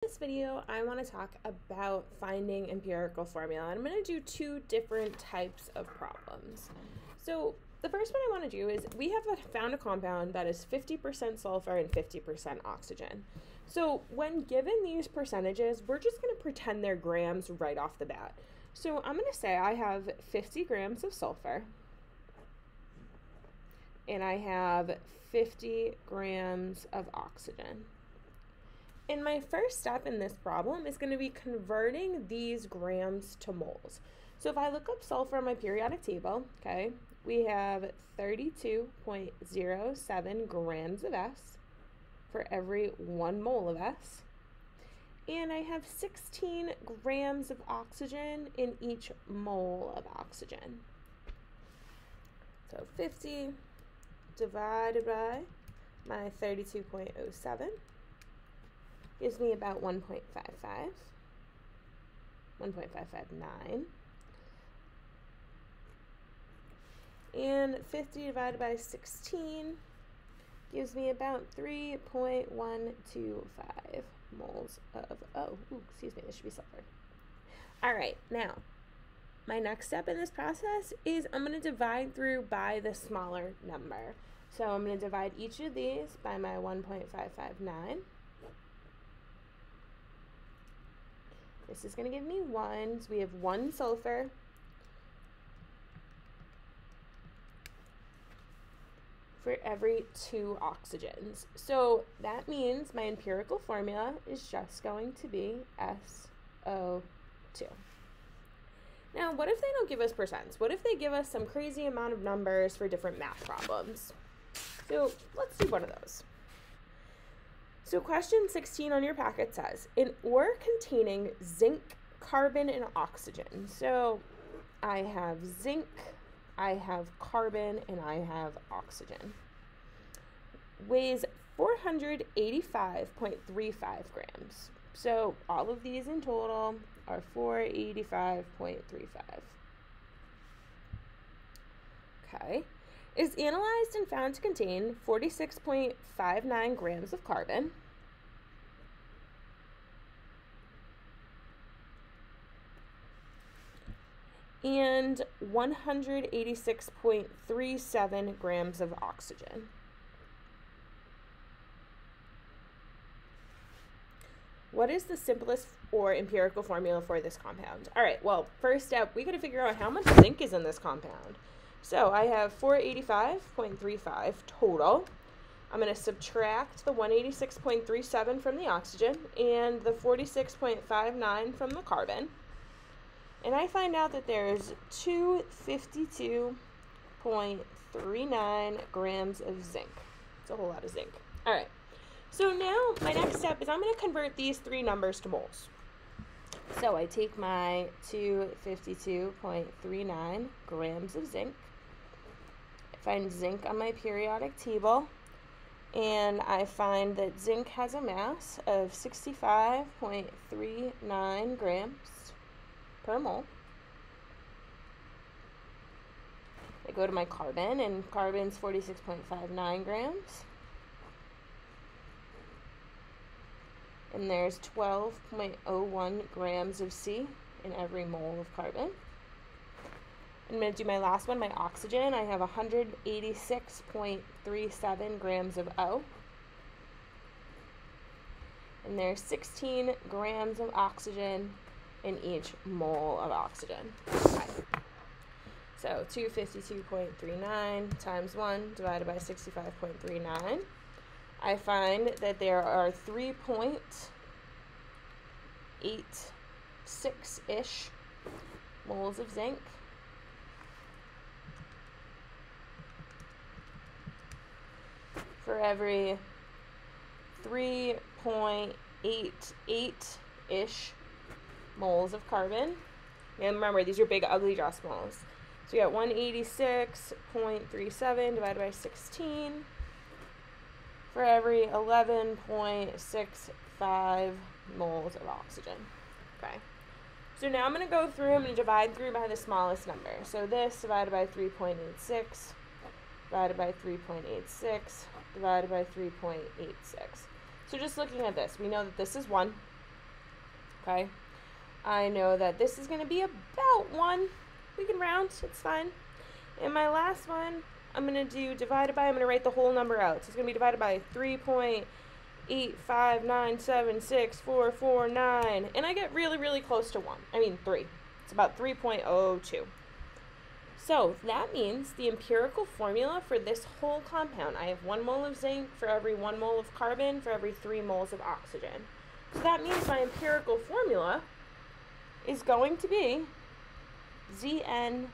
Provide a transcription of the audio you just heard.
In this video, I want to talk about finding empirical formula. I'm going to do two different types of problems. So the first one I want to do is we have found a compound that is 50% sulfur and 50% oxygen. So when given these percentages, we're just going to pretend they're grams right off the bat. So I'm going to say I have 50 grams of sulfur and I have 50 grams of oxygen. And my first step in this problem is going to be converting these grams to moles. So if I look up sulfur on my periodic table, okay, we have 32.07 grams of S for every 1 mole of S. And I have 16 grams of oxygen in each mole of oxygen. So 50 divided by my 32.07 gives me about 1.559. And 50 divided by 16 gives me about 3.125 moles of, this should be sulfur. All right, now, my next step in this process is I'm going to divide through by the smaller number. So I'm going to divide each of these by my 1.559. This is going to give me 1, so we have 1 sulfur for every 2 oxygens. So that means my empirical formula is just going to be SO2. Now, what if they don't give us percents? What if they give us some crazy amount of numbers for different math problems? So let's do one of those. So question 16 on your packet says, an ore containing zinc, carbon, and oxygen. So I have zinc, I have carbon, and I have oxygen. Weighs 485.35 grams. So all of these in total are 485.35. Okay. Is analyzed and found to contain 46.59 grams of carbon, and 186.37 grams of oxygen. What is the simplest or empirical formula for this compound? All right, well, first step, we got to figure out how much zinc is in this compound. So I have 485.35 total. I'm going to subtract the 186.37 from the oxygen and the 46.59 from the carbon. And I find out that there's 252.39 grams of zinc. It's a whole lot of zinc. All right. So now my next step is I'm going to convert these 3 numbers to moles. So I take my 252.39 grams of zinc. I find zinc on my periodic table, and I find that zinc has a mass of 65.39 grams per mole. I go to my carbon, and carbon's 46.59 grams. And there's 12.01 grams of C in every mole of carbon. I'm going to do my last one, my oxygen. I have 186.37 grams of O. And there's 16 grams of oxygen in each mole of oxygen. Okay. So 252.39 times 1 divided by 65.39. I find that there are 3.86-ish moles of zinc. For every 3.88-ish moles of carbon. And remember, these are big, ugly decimals. So you got 186.37 divided by 16 for every 11.65 moles of oxygen. Okay. So now I'm going to go through, I'm going to divide through by the smallest number. So this divided by 3.86, divided by 3.86, divided by 3.86. So just looking at this, we know that this is 1, okay? I know that this is going to be about 1. We can round, it's fine. And my last one, I'm going to do divided by, I'm going to write the whole number out. So it's going to be divided by 3.859764449. And I get really, really close to 3. It's about 3.02. So that means the empirical formula for this whole compound, I have 1 mole of zinc for every 1 mole of carbon for every 3 moles of oxygen. So that means my empirical formula is going to be ZnCO3.